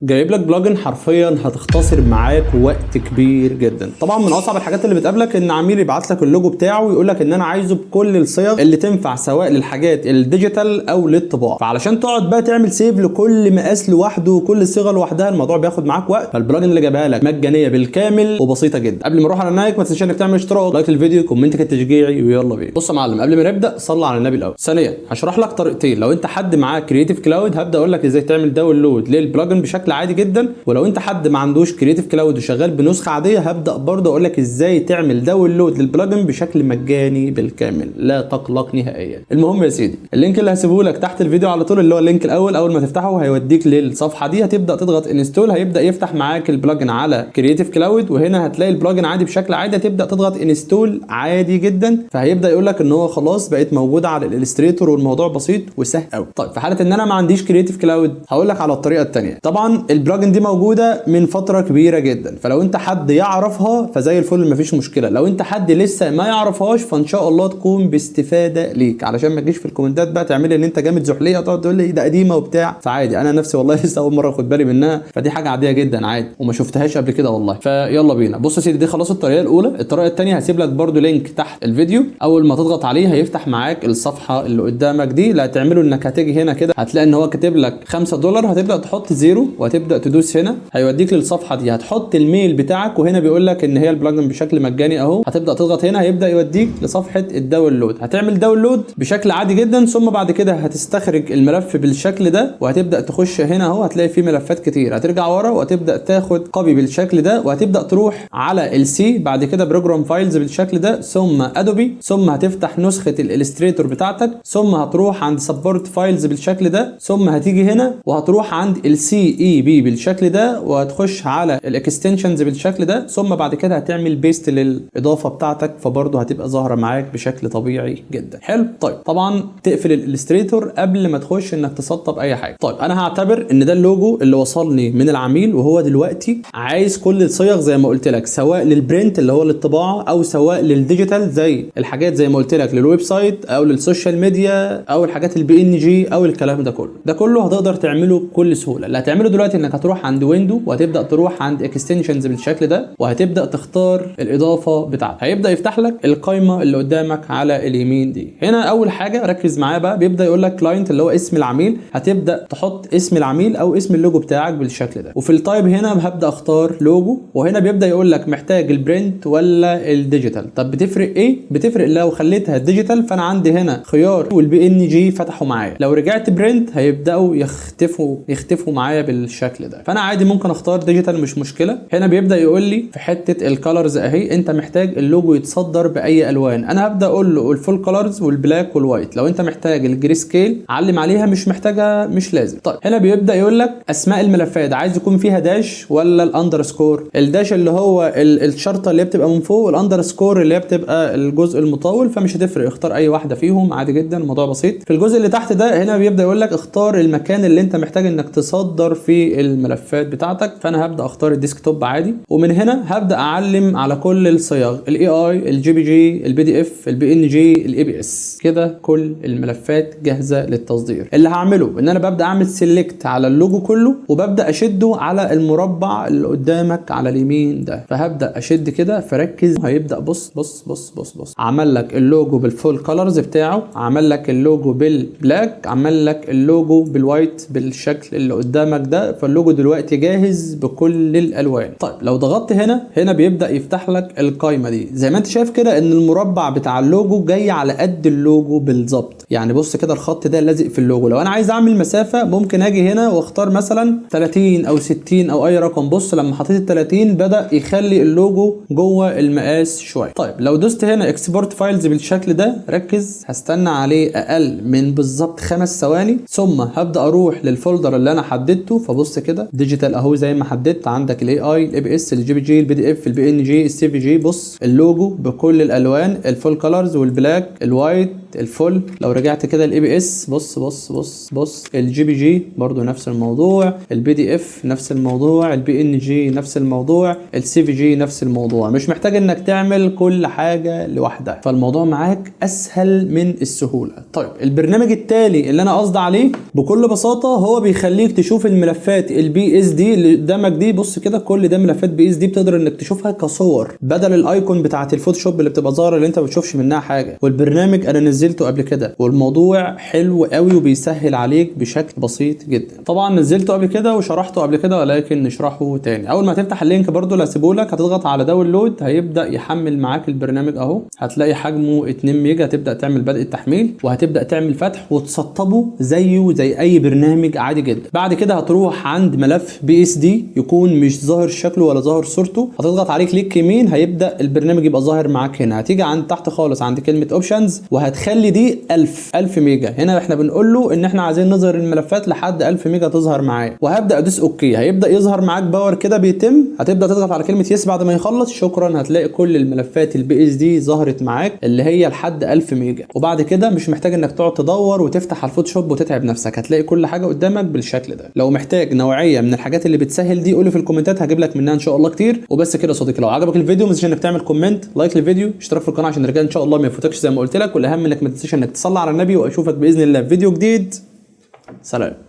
جايب لك بلجن حرفيا هتختصر معاك وقت كبير جدا. طبعا من اصعب الحاجات اللي بتقابلك ان عميل يبعت لك اللوجو بتاعه ويقول لك ان انا عايزه بكل الصيغ اللي تنفع سواء للحاجات الديجيتال او للطباعه، فعلشان تقعد بقى تعمل سيف لكل مقاس لوحده وكل صيغه لوحدها الموضوع بياخد معاك وقت. فالبلجن اللي جايبها لك مجانيه بالكامل وبسيطه جدا. قبل ما نروح على النايك ما تنساش انك تعمل اشتراك، لايك للفيديو، كومنتك التشجيعي، ويلا بينا. بص يا معلم، قبل ما نبدا صلي على النبي الاول. ثانيا هشرح لك طريقتين. لو انت حد معاه كرييتيف كلاود هبدا اقول لك ازاي تعمل داونلود للبلجن بشكل عادي جدا، ولو انت حد ما عندوش كرييتيف كلاود وشغال بنسخه عاديه هبدا برضه اقول لك ازاي تعمل داونلود للبلجن بشكل مجاني بالكامل، لا تقلق نهائيا. المهم يا سيدي، اللينك اللي هسيبه لك تحت الفيديو على طول اللي هو اللينك الاول، اول ما تفتحه هيوديك للصفحه دي، هتبدا تضغط انستول، هيبدا يفتح معاك البلجن على كرييتيف كلاود، وهنا هتلاقي البلجن عادي بشكل عادي، هتبدا تضغط انستول عادي جدا، فهيبدا يقول لك ان هو خلاص بقت موجوده على الالستريتور والموضوع بسيط وسهل قوي. طيب في حاله ان انا ما عنديش كرييتيف كلاود هقول لك على الطريقه الثانيه. طبعا البلجن دي موجوده من فتره كبيره جدا، فلو انت حد يعرفها فزي الفل مفيش مشكله، لو انت حد لسه ما يعرفهاش فان شاء الله تكون باستفاده ليك، علشان ما تجيش في الكومنتات بقى تعمل ان انت جامد زحليه وتقعد تقول لي ده قديمه وبتاع، فعادي انا نفسي والله لسه اول مره اخد بالي منها، فدي حاجه عاديه جدا عادي وما شفتهاش قبل كده والله. فيلا بينا. بص يا سيدي، دي خلاص الطريقه الاولى. الطريقه الثانيه هسيب لك برده لينك تحت الفيديو، اول ما تضغط عليه هيفتح معاك الصفحه اللي قدامك دي. اللي هتعمله انك هتيجي هنا كده هتلاقي ان هو كاتب لك $5، هتبدا تحط زيرو وهتبدا تدوس هنا، هيوديك للصفحه دي، هتحط الميل بتاعك، وهنا بيقول لك ان هي البلجن بشكل مجاني اهو، هتبدا تضغط هنا هيبدا يوديك لصفحه الداونلود، هتعمل داونلود بشكل عادي جدا، ثم بعد كده هتستخرج الملف بالشكل ده وهتبدا تخش هنا اهو، هتلاقي فيه ملفات كتير، هترجع ورا وهتبدا تاخد كوبي بالشكل ده، وهتبدا تروح على السي، بعد كده بروجرام فايلز بالشكل ده، ثم ادوبي، ثم هتفتح نسخه الالستريتور بتاعتك، ثم هتروح عند سبورت فايلز بالشكل ده، ثم هتيجي هنا وهتروح عند السي اي بي بالشكل ده، وهتخش على الاكستنشنز بالشكل ده، ثم بعد كده هتعمل بيست للاضافه بتاعتك، فبرضه هتبقى ظاهره معاك بشكل طبيعي جدا. حلو. طيب طبعا تقفل الالستريتور قبل ما تخش انك تسطب اي حاجه. طيب انا هعتبر ان ده اللوجو اللي وصلني من العميل، وهو دلوقتي عايز كل الصيغ زي ما قلت لك، سواء للبرنت اللي هو للطباعه او سواء للديجيتال زي الحاجات زي ما قلت لك للويب سايت او للسوشيال ميديا او الحاجات البي ان جي او الكلام ده كله. ده كله هتقدر تعمله بكل سهوله. اللي هتعمله دلوقتي انك هتروح عند ويندو وهتبدا تروح عند اكستنشنز بالشكل ده، وهتبدا تختار الاضافه بتاعتك، هيبدا يفتح لك القائمه اللي قدامك على اليمين دي. هنا اول حاجه ركز معايا بقى، بيبدا يقول لك كلاينت اللي هو اسم العميل، هتبدا تحط اسم العميل او اسم اللوجو بتاعك بالشكل ده، وفي التايب هنا هبدا اختار لوجو، وهنا بيبدا يقول لك محتاج البرنت ولا الديجيتال. طب بتفرق ايه؟ بتفرق لو خليتها ديجيتال فانا عندي هنا خيار والبي ان جي فتحوا معايا، لو رجعت برنت هيبداوا يختفوا معايا بالشكل ده، فانا عادي ممكن اختار ديجيتال مش مشكله. هنا بيبدا يقول لي في حته الكالرز اهي انت محتاج اللوجو يتصدر باي الوان، انا هبدا اقول له الفول كالرز والبلاك والوايت، لو انت محتاج الجري سكيل علم عليها، مش محتاجها مش لازم. طيب هنا بيبدا يقول لك اسماء الملفات عايز يكون فيها داش ولا الاندرسكور. الداش اللي هو الشرطه اللي بتبقى من فوق، والاندرسكور اللي هي بتبقى الجزء المطول، فمش هتفرق، اختار اي واحده فيهم عادي جدا، الموضوع بسيط. في الجزء اللي تحت ده هنا بيبدا يقول لك اختار المكان اللي انت محتاج انك تصدر فيه الملفات بتاعتك، فانا هبدا اختار الديسكتوب عادي، ومن هنا هبدا اعلم على كل الصيغ، الاي اي، الجي بي جي، البي دي اف، البي ان جي، الاي بي اس، كده كل الملفات جاهزه للتصدير. اللي هعمله ان انا ببدا اعمل سيلكت على اللوجو كله، وببدا اشده على المربع اللي قدامك على اليمين ده، فهبدا اشد كده، فركز، هيبدا بص بص بص بص بص، عمل لك اللوجو بالفول كولرز بتاعه، عمل لك اللوجو بالبلاك، عمل لك اللوجو بالوايت بالشكل اللي قدامك ده، فاللوجو دلوقتي جاهز بكل الالوان. طيب لو ضغطت هنا بيبدا يفتح لك القائمه دي، زي ما انت شايف كده ان المربع بتاع اللوجو جاي على قد اللوجو بالظبط، يعني بص كده الخط ده لازق في اللوجو. لو انا عايز اعمل مسافه ممكن اجي هنا واختار مثلا 30 او 60 او اي رقم، بص لما حطيت ال 30 بدا يخلي اللوجو جوه المقاس شويه. طيب لو دوست هنا اكسبورت فايلز بالشكل ده، ركز، هستنى عليه اقل من بالظبط 5 ثواني، ثم هبدا اروح للفولدر اللي انا حددته، فبص كده ديجيتال اهو زي ما حددت، عندك الاي اي، الاي بي اس، الجي بي جي، البي دي اف، البي ان جي، السي في جي، بص اللوجو بكل الالوان، الفول كولرز والبلاك، الوايت، الفل. لو رجعت كده الاي بي اس، بص الجي بي جي برضو نفس الموضوع، البي دي اف نفس الموضوع، البي ان جي نفس الموضوع، السي في جي نفس الموضوع. مش محتاج انك تعمل كل حاجه لوحدها، فالموضوع معاك اسهل من السهوله. طيب البرنامج التالي اللي انا قصدي عليه بكل بساطه هو بيخليك تشوف الملفات البي اس دي اللي قدامك دي. بص كده كل ده ملفات بي اس دي، بتقدر انك تشوفها كصور بدل الايكون بتاعه الفوتوشوب اللي بتبقى ظاهره اللي انت ما بتشوفش منها حاجه. والبرنامج انا نزلته قبل كده والموضوع حلو قوي وبيسهل عليك بشكل بسيط جدا. طبعا نزلته قبل كده وشرحته قبل كده، ولكن نشرحه تاني. اول ما تفتح اللينك برضو اللي هسيبه لك هتضغط على داونلود، هيبدا يحمل معاك البرنامج اهو. هتلاقي حجمه 2 ميجا، هتبدا تعمل بدء التحميل وهتبدا تعمل فتح وتسطبه زيه زي اي برنامج عادي جدا. بعد كده هتروح عند ملف بي اس دي يكون مش ظاهر شكله ولا ظاهر صورته، هتضغط عليه كليك يمين، هيبدا البرنامج يبقى ظاهر معاك هنا. هتيجي عند تحت خالص عند كلمه اوبشنز وهتخلي دي 1000 ميجا. هنا احنا بنقول له ان احنا عايزين نظهر الملفات لحد 1000 ميجا تظهر معايا، وهبدا ادوس اوكي. هيبدا يظهر معاك باور كده بيتم، هتبدا تضغط على كلمه يس بعد ما يخلص. شكرا، هتلاقي كل الملفات البي اس دي ظهرت معاك اللي هي لحد 1000 ميجا. وبعد كده مش محتاج انك تقعد تدور وتفتح على الفوتوشوب وتتعب نفسك، هتلاقي كل حاجه قدامك بالشكل ده. لو محتاج نوعيه من الحاجات اللي بتسهل دي قولي في الكومنتات، هجيب لك منها ان شاء الله كتير. وبس كده يا صديقي، لو عجبك الفيديو ما تنساش انك تعمل كومنت، لايك للفيديو، اشتراك في القناه عشان الرجال ان شاء الله ما يفوتكش زي ما قلت لك. والاهم انك ما تنساش انك تصلي على النبي، واشوفك باذن الله في فيديو جديد. سلام.